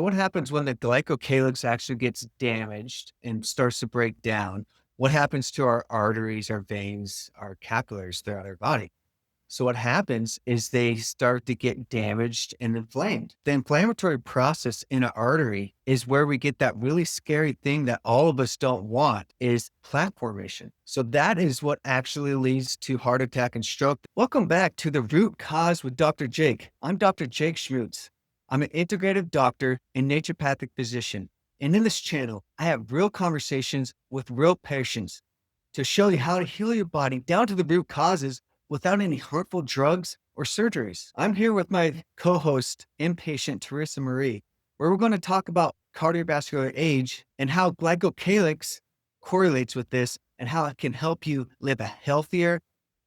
What happens when the glycocalyx actually gets damaged and starts to break down? What happens to our arteries, our veins, our capillaries throughout our body? So what happens is they start to get damaged and inflamed. The inflammatory process in an artery is where we get that really scary thing that all of us don't want is plaque formation. So that is what actually leads to heart attack and stroke. Welcome back to The Root Cause with Dr. Jake. I'm Dr. Jake Schmutz. I'm an integrative doctor and naturopathic physician. And in this channel, I have real conversations with real patients to show you how to heal your body down to the root causes without any harmful drugs or surgeries. I'm here with my co-host, inpatient Teresa Marie, where we're going to talk about cardiovascular age and how glycocalyx correlates with this and how it can help you live a healthier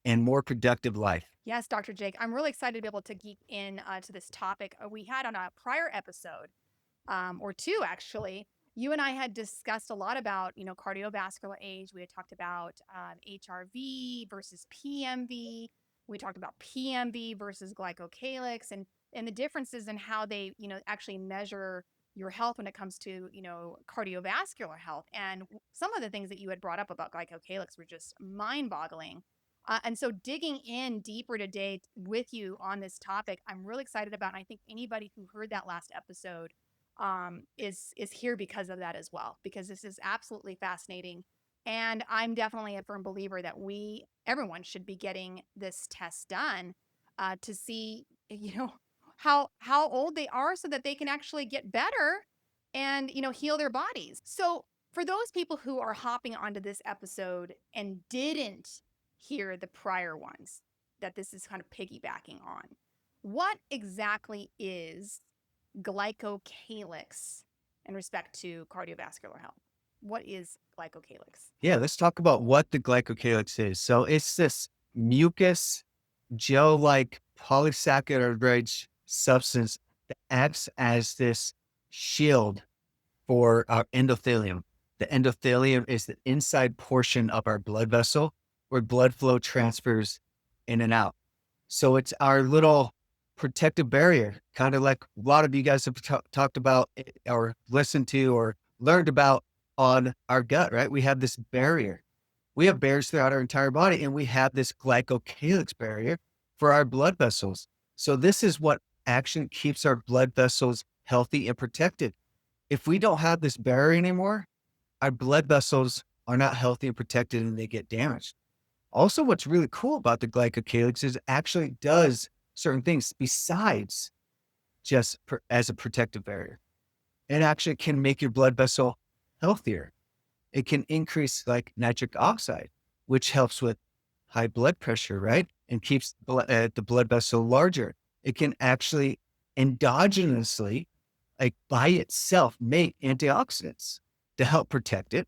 and more productive life. Yes, Dr. Jake, I'm really excited to be able to geek in to this topic. We had on a prior episode, or two actually, you and I had discussed a lot about, cardiovascular age. We had talked about HRV versus PMV. We talked about PMV versus glycocalyx and the differences in how they, actually measure your health when it comes to, cardiovascular health. And some of the things that you had brought up about glycocalyx were just mind-boggling. And so digging in deeper today with you on this topic, I'm really excited about. And I think anybody who heard that last episode is here because of that as well, because this is absolutely fascinating. And I'm definitely a firm believer that everyone should be getting this test done to see, how old they are so that they can actually get better and, heal their bodies. So for those people who are hopping onto this episode and didn't hear the prior ones that this is kind of piggybacking on, what exactly is glycocalyx in respect to cardiovascular health? What is glycocalyx? Yeah, let's talk about what the glycocalyx is. So it's this mucus gel-like polysaccharide rich substance that acts as this shield for our endothelium. The endothelium is the inside portion of our blood vessel where blood flow transfers in and out. So it's our little protective barrier, kind of like a lot of you guys have talked about or listened to or learned about on our gut, right? We have this barrier. We have barriers throughout our entire body, and we have this glycocalyx barrier for our blood vessels. So this is what actually keeps our blood vessels healthy and protected. If we don't have this barrier anymore, our blood vessels are not healthy and protected and they get damaged. Also, what's really cool about the glycocalyx is it actually does certain things besides just as a protective barrier. It actually can make your blood vessel healthier. It can increase like nitric oxide, which helps with high blood pressure, right? And keeps the blood vessel larger. It can actually endogenously, like by itself, make antioxidants to help protect it.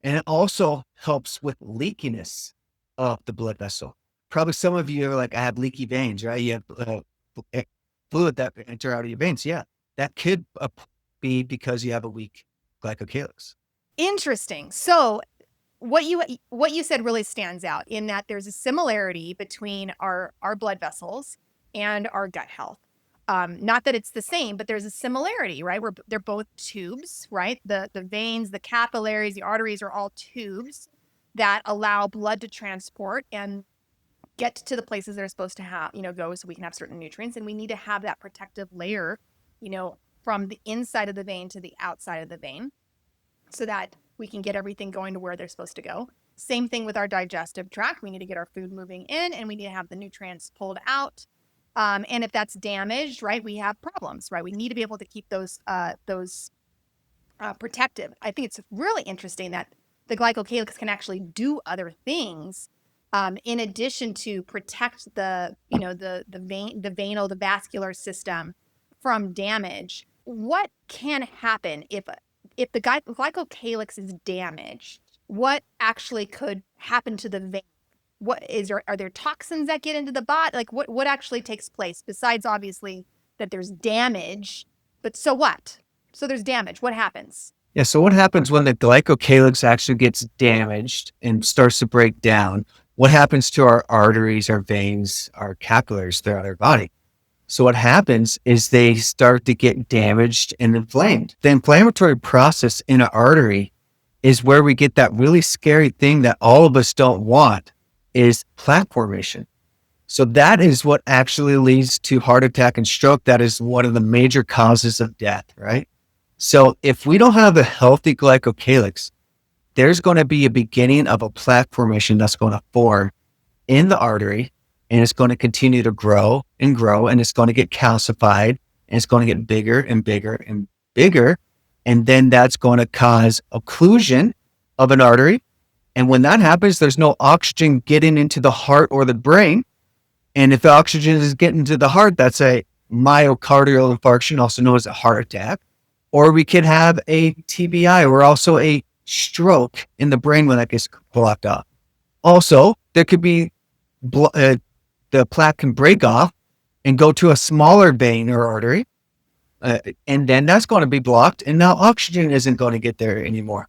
And it also helps with leakiness of the blood vessel. Probably some of you are like, I have leaky veins, right? You have fluid that enter out of your veins. Yeah, that could be because you have a weak glycocalyx. Interesting. So what you said really stands out in that there's a similarity between our blood vessels and our gut health. Not that it's the same, but there's a similarity, right? Where they're both tubes, right? The veins, the capillaries, the arteries are all tubes that allow blood to transport and get to the places they're supposed to have, go so we can have certain nutrients. And we need to have that protective layer, from the inside of the vein to the outside of the vein so that we can get everything going to where they're supposed to go. Same thing with our digestive tract. We need to get our food moving in and we need to have the nutrients pulled out. And if that's damaged, right, we have problems, right? We need to be able to keep those protective. I think it's really interesting that the glycocalyx can actually do other things in addition to protect the vascular system from damage. What can happen if the glycocalyx is damaged? What actually could happen to the vein? Are there toxins that get into the body? Like what actually takes place besides obviously that there's damage, but so what? So there's damage. What happens? Yeah. So what happens when the glycocalyx actually gets damaged and starts to break down? What happens to our arteries, our veins, our capillaries throughout our body? So what happens is they start to get damaged and inflamed. The inflammatory process in an artery is where we get that really scary thing that all of us don't want, is plaque formation. So that is what actually leads to heart attack and stroke. That is one of the major causes of death, right? So if we don't have a healthy glycocalyx, there's going to be a beginning of a plaque formation that's going to form in the artery, and it's going to continue to grow and grow, and it's going to get calcified, and it's going to get bigger and bigger and bigger. And then that's going to cause occlusion of an artery. And when that happens, there's no oxygen getting into the heart or the brain. And if the oxygen is getting to the heart, that's a myocardial infarction, also known as a heart attack. Or we could have a TBI, or also a stroke in the brain when that gets blocked off. Also, there could be the plaque can break off and go to a smaller vein or artery, and then that's going to be blocked, and now oxygen isn't going to get there anymore.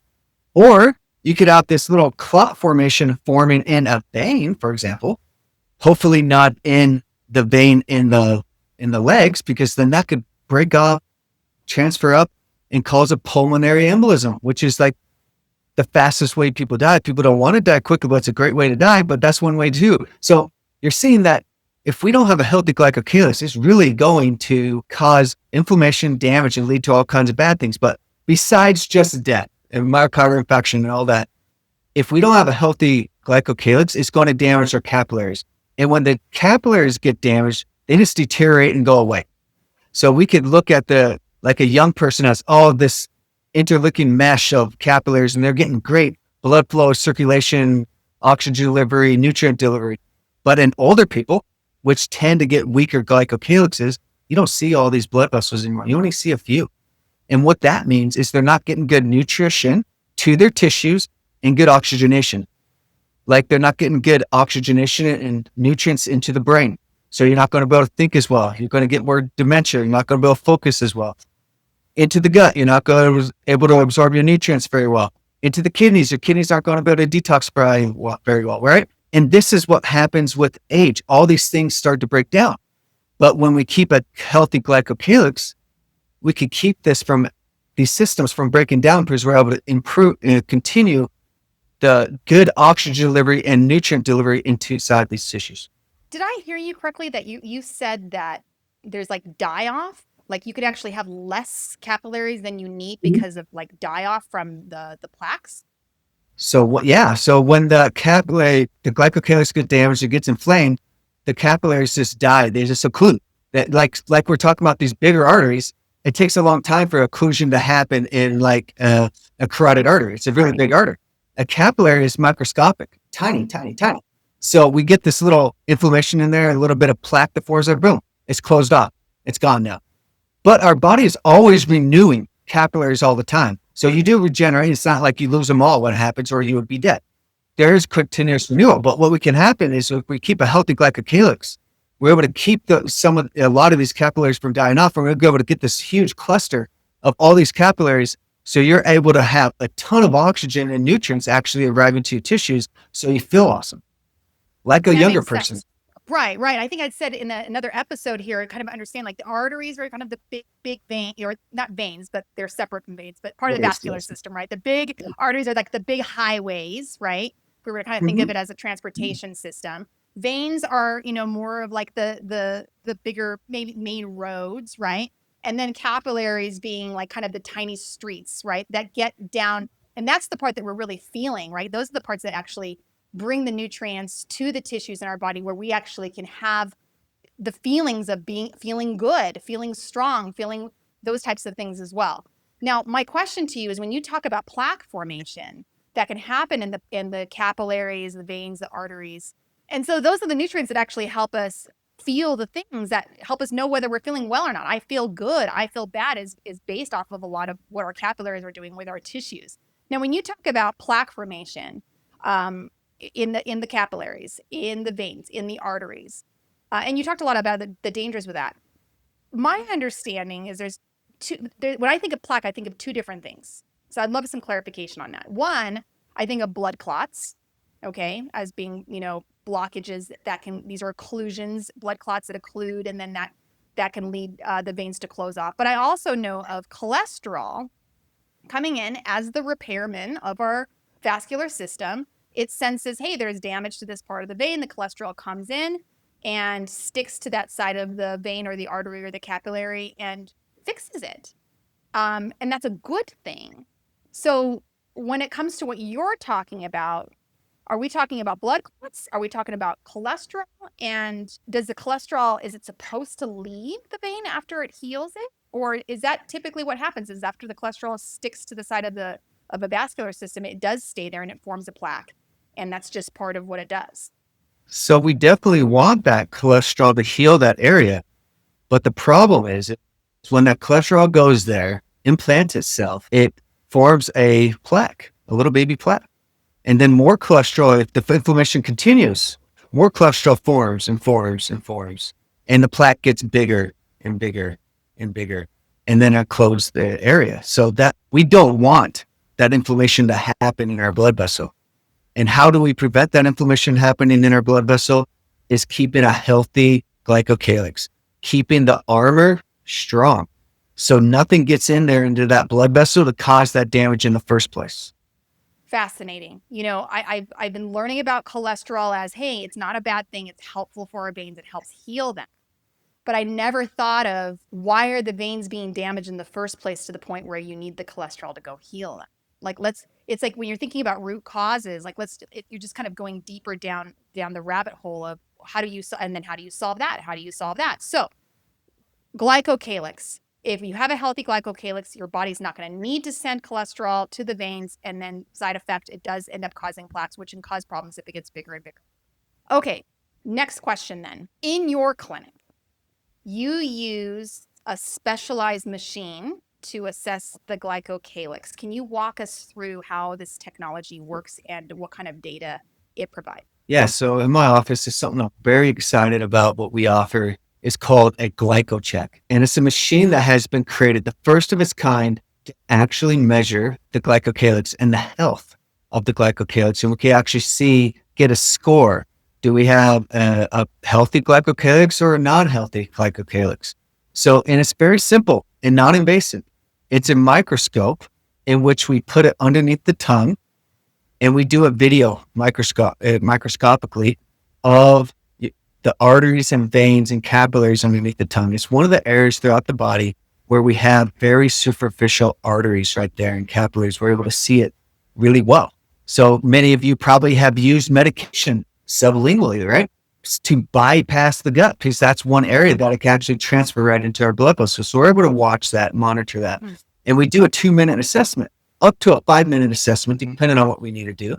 Or you could have this little clot formation forming in a vein, for example, hopefully not in the vein in the legs, because then that could break off, transfer up, and cause a pulmonary embolism, which is like the fastest way people die. People don't want to die quickly, but it's a great way to die, but that's one way to do it. So you're seeing that if we don't have a healthy glycocalyx, it's really going to cause inflammation, damage, and lead to all kinds of bad things. But besides just death and myocardial infarction and all that, if we don't have a healthy glycocalyx, it's going to damage our capillaries. And when the capillaries get damaged, they just deteriorate and go away. So we could look at like a young person has all of this interlinking mesh of capillaries, and they're getting great blood flow, circulation, oxygen delivery, nutrient delivery. But in older people, which tend to get weaker glycocalyxes, you don't see all these blood vessels anymore. You only see a few. And what that means is they're not getting good nutrition to their tissues and good oxygenation. Like they're not getting good oxygenation and nutrients into the brain. So you're not going to be able to think as well. You're going to get more dementia. You're not going to be able to focus as well. Into the gut, you're not going to be able to absorb your nutrients very well. Into the kidneys, your kidneys aren't going to be able to detox very well, right? And this is what happens with age. All these things start to break down. But when we keep a healthy glycocalyx, we can keep these systems from breaking down, because we're able to improve and continue the good oxygen delivery and nutrient delivery inside these tissues. Did I hear you correctly that you said that there's like die off? Like you could actually have less capillaries than you need because of like die off from the plaques? So what? Yeah. So when the glycocalyx gets damaged, it gets inflamed, the capillaries just die. They just occlude. That like we're talking about these bigger arteries. It takes a long time for occlusion to happen in like a carotid artery. It's a really big artery. A capillary is microscopic, tiny, tiny, tiny. So we get this little inflammation in there, a little bit of plaque that forms there. Boom, it's closed off. It's gone now. But our body is always renewing capillaries all the time. So you do regenerate. It's not like you lose them all when it happens, or you would be dead. There is continuous renewal. But what can happen is if we keep a healthy glycocalyx, we're able to keep a lot of these capillaries from dying off, and we're able to get this huge cluster of all these capillaries. So you're able to have a ton of oxygen and nutrients actually arriving to your tissues, so you feel awesome, like a That younger makes person. sense. Right, right. I think I said in another episode here, kind of understand like the arteries are kind of the big vein, or not veins, but they're separate from veins, but part of the Yes, vascular yes. system, right? The big arteries are like the big highways, right? If we were to kind of think of Mhm. it as a transportation system. Veins are, more of like the bigger maybe main roads, right? And then capillaries being like kind of the tiny streets, right? That get down, and that's the part that we're really feeling, right? Those are the parts that actually bring the nutrients to the tissues in our body, where we actually can have the feelings of feeling good, feeling strong, feeling those types of things as well. Now, my question to you is, when you talk about plaque formation that can happen in the capillaries, the veins, the arteries, and so those are the nutrients that actually help us feel the things that help us know whether we're feeling well or not. I feel good, I feel bad is based off of a lot of what our capillaries are doing with our tissues. Now, when you talk about plaque formation, um, in the capillaries, in the veins, in the arteries, and you talked a lot about the dangers with that. My understanding is when I think of plaque, I think of two different things. So I'd love some clarification on that. One, I think of blood clots, okay, as being, blockages these are occlusions, blood clots that occlude, and then that that can lead the veins to close off. But I also know of cholesterol coming in as the repairman of our vascular system. It senses, hey, there's damage to this part of the vein. The cholesterol comes in and sticks to that side of the vein or the artery or the capillary and fixes it. And that's a good thing. So when it comes to what you're talking about, are we talking about blood clots? Are we talking about cholesterol? And does the cholesterol, is it supposed to leave the vein after it heals it? Or is that typically what happens is after the cholesterol sticks to the side of a vascular system, it does stay there and it forms a plaque. And that's just part of what it does. So we definitely want that cholesterol to heal that area. But the problem is when that cholesterol goes there, implants itself, it forms a plaque, a little baby plaque. And then more cholesterol, if the inflammation continues, more cholesterol forms and forms and forms. And the plaque gets bigger and bigger and bigger. And then it closes the area. So that we don't want that inflammation to happen in our blood vessel. And how do we prevent that inflammation happening in our blood vessel? Is keeping a healthy glycocalyx, keeping the armor strong. So nothing gets in there into that blood vessel to cause that damage in the first place. Fascinating. I've been learning about cholesterol as, hey, it's not a bad thing. It's helpful for our veins. It helps heal them. But I never thought of why are the veins being damaged in the first place to the point where you need the cholesterol to go heal them. It's like when you're thinking about root causes, you're just kind of going deeper down the rabbit hole of how do you solve that? How do you solve that? So glycocalyx. If you have a healthy glycocalyx, your body's not going to need to send cholesterol to the veins. And then side effect, it does end up causing plaques, which can cause problems if it gets bigger and bigger. Okay, next question then. In your clinic, you use a specialized machine to assess the glycocalyx. Can you walk us through how this technology works and what kind of data it provides? Yeah. So in my office, there's something I'm very excited about what we offer. Is called a glycocheck. And it's a machine that has been created, the first of its kind, to actually measure the glycocalyx and the health of the glycocalyx. And we can actually get a score. Do we have a healthy glycocalyx or a non-healthy glycocalyx? So, and it's very simple and non-invasive. It's a microscope in which we put it underneath the tongue and we do a video microscopically of the arteries and veins and capillaries underneath the tongue. It's one of the areas throughout the body where we have very superficial arteries right there and capillaries. We're able to see it really well. So many of you probably have used medication sublingually, right? To bypass the gut, because that's one area that it can actually transfer right into our blood vessel. So we're able to watch that, monitor that. And we do a 2-minute assessment, up to a 5-minute assessment, depending on what we need to do.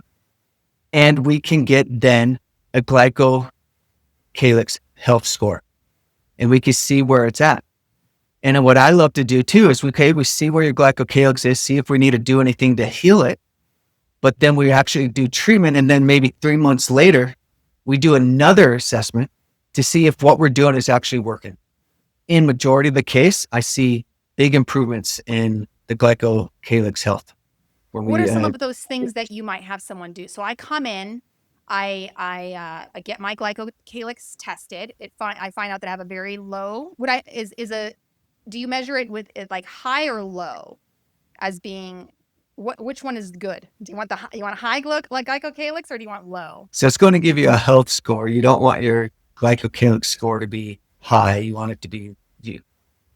And we can get then a glycocalyx health score, and we can see where it's at. And then what I love to do too is we see where your glycocalyx is, see if we need to do anything to heal it. But then we actually do treatment, and then maybe 3 months later, we do another assessment to see if what we're doing is actually working. In majority of the case, I see big improvements in the glycocalyx health. What are some of those things that you might have someone do? So I come in, I get my glycocalyx tested. I find out that I have a very low. Do you measure it with like high or low, as being which one is good? Do you want you want a high glycocalyx or do you want low? So it's going to give you a health score. You don't want your glycocalyx score to be high. You want it to be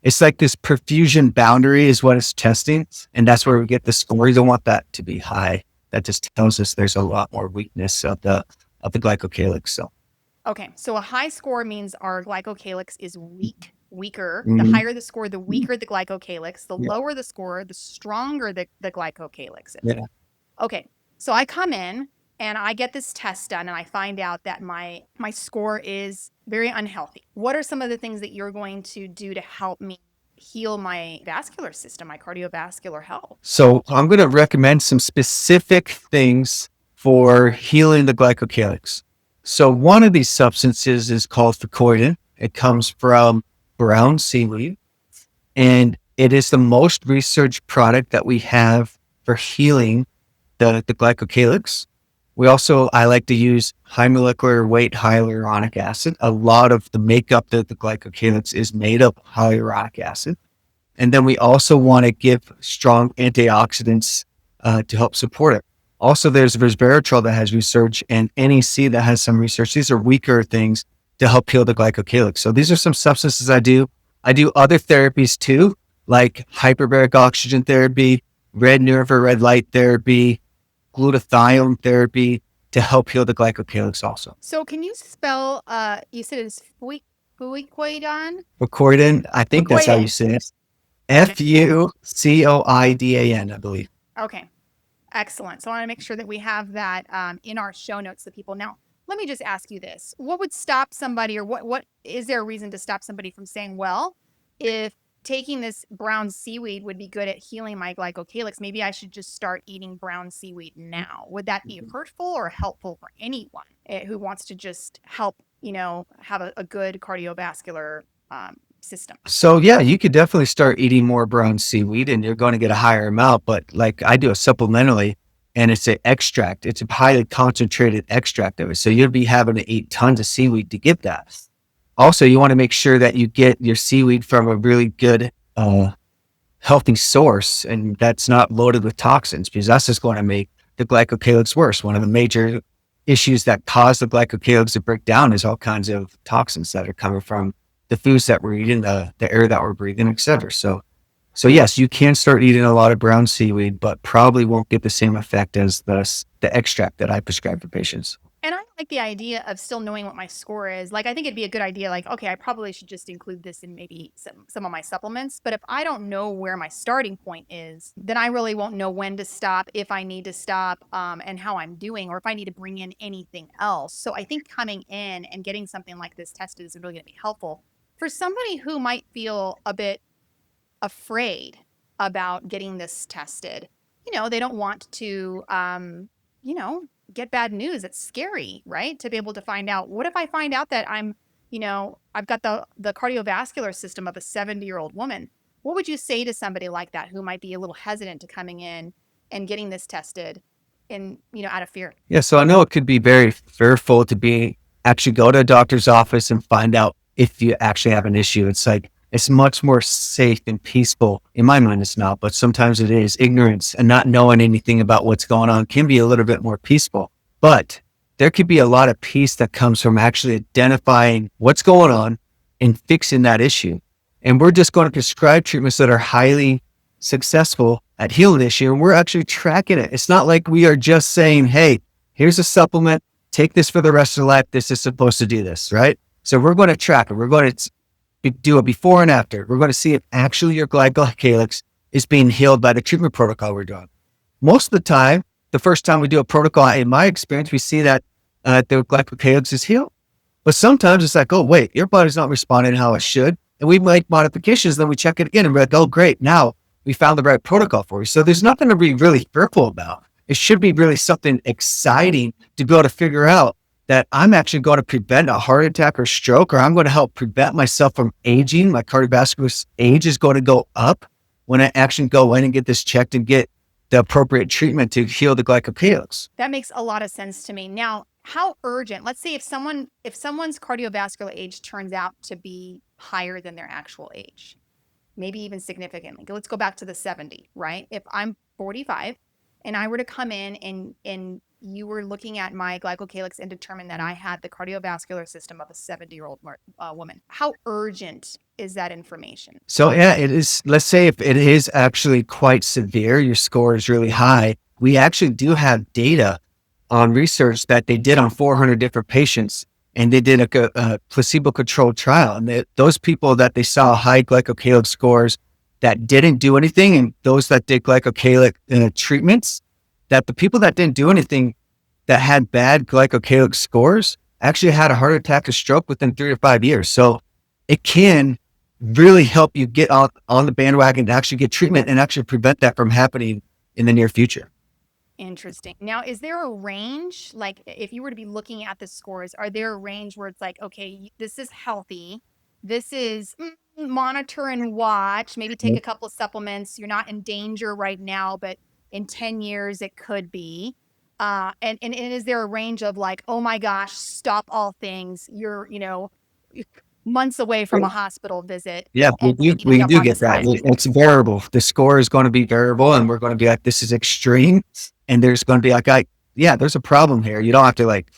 It's like this perfusion boundary is what it's testing. And that's where we get the score. You don't want that to be high. That just tells us there's a lot more weakness of the glycocalyx. So, okay. So a high score means our glycocalyx is weaker. The higher the score, the weaker the glycocalyx. The lower the score, the stronger the glycocalyx is. Yeah. Okay. So I come in and I get this test done and I find out that my score is very unhealthy. What are some of the things that you're going to do to help me heal my vascular system, my cardiovascular health? So I'm going to recommend some specific things for healing the glycocalyx. So one of these substances is called fucoidan. It comes from brown seaweed, and it is the most researched product that we have for healing the glycocalyx. I like to use high molecular weight hyaluronic acid. A lot of the makeup that the glycocalyx is made of hyaluronic acid. And then we also want to give strong antioxidants to help support it. Also, there's resveratrol that has research and NEC that has some research. These are weaker things to help heal the glycocalyx. So these are some substances I do. I do other therapies too, like hyperbaric oxygen therapy, red nerve or red light therapy, glutathione therapy to help heal the glycocalyx also. So can you spell, you said it's fuicoidon? Fucoidan, I think that's how you Fucoidan. say it. Fucoidan, I believe. Okay. Excellent. So I want to make sure that we have that in our show notes, the people. Now, let me just ask you this. What would stop somebody, or what is there a reason to stop somebody from saying, well, if taking this brown seaweed would be good at healing my glycocalyx, maybe I should just start eating brown seaweed now? Would that be hurtful or helpful for anyone who wants to just help, have a good cardiovascular system? So yeah, you could definitely start eating more brown seaweed and you're going to get a higher amount. But like I do it supplementally and it's an extract. It's a highly concentrated extract of it. So you'll be having to eat tons of seaweed to get that. Also, you want to make sure that you get your seaweed from a really good, healthy source and that's not loaded with toxins because that's just going to make the glycocalyx worse. One of the major issues that cause the glycocalyx to break down is all kinds of toxins that are coming from the foods that we're eating, the air that we're breathing, etc. So yes, you can start eating a lot of brown seaweed, but probably won't get the same effect as the extract that I prescribe for patients. And I like the idea of still knowing what my score is. Like, I think it'd be a good idea. Like, okay, I probably should just include this in maybe some of my supplements. But if I don't know where my starting point is, then I really won't know when to stop, if I need to stop, and how I'm doing, or if I need to bring in anything else. So I think coming in and getting something like this tested is really going to be helpful for somebody who might feel a bit afraid about getting this tested. They don't want to, get bad news. It's scary, right? To be able to find out, what if I find out that I've got the cardiovascular system of a 70-year-old woman? What would you say to somebody like that who might be a little hesitant to coming in and getting this tested and, out of fear? Yeah, so I know it could be very fearful to be actually go to a doctor's office and find out if you actually have an issue. It's like it's much more safe and peaceful. In my mind, it's not, but sometimes it is. Ignorance and not knowing anything about what's going on can be a little bit more peaceful. But there could be a lot of peace that comes from actually identifying what's going on and fixing that issue. And we're just going to prescribe treatments that are highly successful at healing the issue. And we're actually tracking it. It's not like we are just saying, hey, here's a supplement, take this for the rest of your life. This is supposed to do this, right? So we're going to track it. We're going to do a before and after. We're going to see if actually your glycocalyx is being healed by the treatment protocol we're doing. Most of the time, the first time we do a protocol, in my experience, we see that the glycocalyx is healed. But sometimes it's like, oh, wait, your body's not responding how it should. And we make modifications, then we check it again and we're like, oh, great, now we found the right protocol for you. So there's nothing to be really fearful about. It should be really something exciting to be able to figure out that I'm actually going to prevent a heart attack or stroke, or I'm going to help prevent myself from aging. My cardiovascular age is going to go up when I actually go in and get this checked and get the appropriate treatment to heal the glycocalyx. That makes a lot of sense to me. Now, how urgent? Let's say if someone's cardiovascular age turns out to be higher than their actual age, maybe even significantly. Let's go back to the 70, right? If I'm 45 and I were to come in and you were looking at my glycocalyx and determined that I had the cardiovascular system of a 70-year-old woman, how urgent is that information? So yeah, it is. Let's say if it is actually quite severe, your score is really high. We actually do have data on research that they did on 400 different patients, and they did a placebo-controlled trial. And those people that they saw high glycocalyx scores that didn't do anything, and those that did glycocalyx treatments, that the people that didn't do anything that had bad glycocalyx scores actually had a heart attack or stroke within 3 to 5 years. So it can really help you get on the bandwagon to actually get treatment and actually prevent that from happening in the near future. Interesting. Now, is there a range? Like, if you were to be looking at the scores, are there a range where it's like, okay, this is healthy, this is monitor and watch, maybe take a couple of supplements. You're not in danger right now, but in 10 years, it could be. And is there a range of like, oh my gosh, stop all things. You're, months away from a hospital visit Yeah, and we jump do on get this that. guy. It's variable. The score is going to be variable, and we're going to be like, this is extreme. And there's going to be like, yeah, there's a problem here. You don't have to like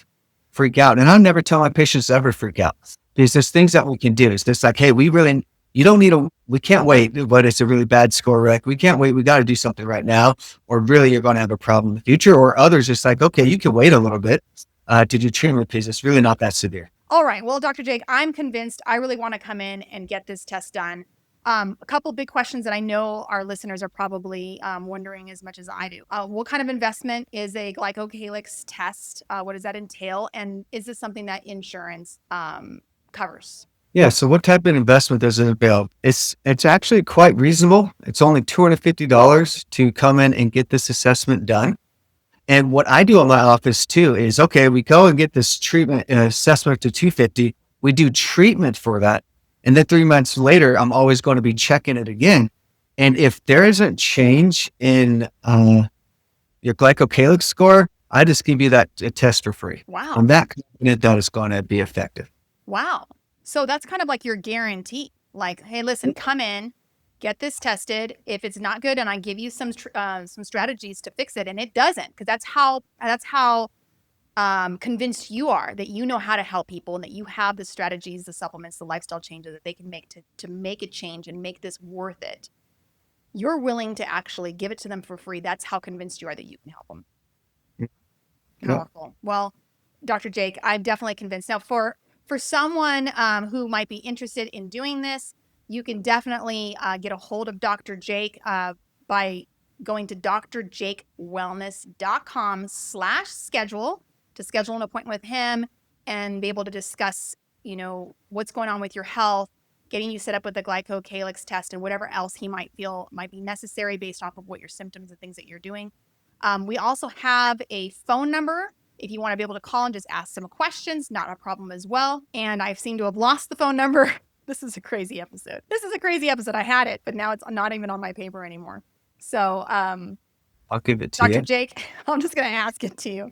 freak out. And I never tell my patients to ever freak out because there's things that we can do. It's just like, hey, you don't need we can't wait, but it's a really bad score. We're like, we can't wait. We got to do something right now, or really you're going to have a problem in the future. Or others just like, okay, you can wait a little bit to do treatment because it's really not that severe. All right. Well, Dr. Jake, I'm convinced I really want to come in and get this test done. A couple big questions that I know our listeners are probably wondering as much as I do. What kind of investment is a glycocalyx test? What does that entail? And is this something that insurance covers? Yeah. So what type of investment does it entail? It's actually quite reasonable. It's only $250 to come in and get this assessment done. And what I do in my office too is, okay, we go and get this treatment assessment to 250. We do treatment for that. And then 3 months later, I'm always going to be checking it again. And if there isn't change in your glycocalyx score, I just give you that test for free. Wow. I'm that confident that it's going to be effective. Wow. So that's kind of like your guarantee. Like, hey, listen, come in, get this tested. If it's not good, and I give you some strategies to fix it, and it doesn't, because that's how convinced you are that you know how to help people and that you have the strategies, the supplements, the lifestyle changes that they can make to make a change and make this worth it. You're willing to actually give it to them for free. That's how convinced you are that you can help them. Powerful. Well, Dr. Jake, I'm definitely convinced. Now, for someone who might be interested in doing this, you can definitely get a hold of Dr. Jake by going to drjakewellness.com/schedule to schedule an appointment with him and be able to discuss, what's going on with your health, getting you set up with the glycocalyx test and whatever else he might feel might be necessary based off of what your symptoms and things that you're doing. We also have a phone number if you want to be able to call and just ask some questions, not a problem as well. And I seem to have lost the phone number. This is a crazy episode. I had it, but now it's not even on my paper anymore. So, I'll give it to Dr. you. Jake, I'm just going to ask it to you.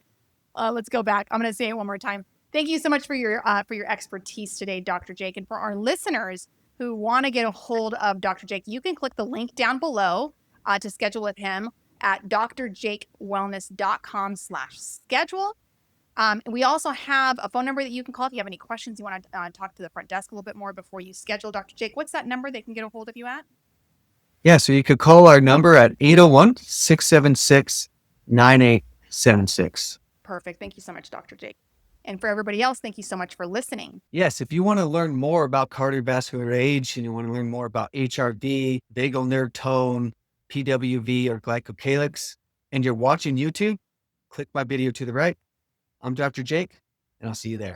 Let's go back. I'm going to say it one more time. Thank you so much for your expertise today, Dr. Jake. And for our listeners who want to get a hold of Dr. Jake, you can click the link down below to schedule with him at drjakewellness.com/schedule. We also have a phone number that you can call if you have any questions. You want to talk to the front desk a little bit more before you schedule. Dr. Jake, what's that number they can get a hold of you at? Yeah. So you could call our number at 801-676-9876. Perfect. Thank you so much, Dr. Jake. And for everybody else, thank you so much for listening. Yes, if you want to learn more about cardiovascular age and you want to learn more about HRV, vagal nerve tone, PWV, or glycocalyx, and you're watching YouTube, click my video to the right. I'm Dr. Jake, and I'll see you there.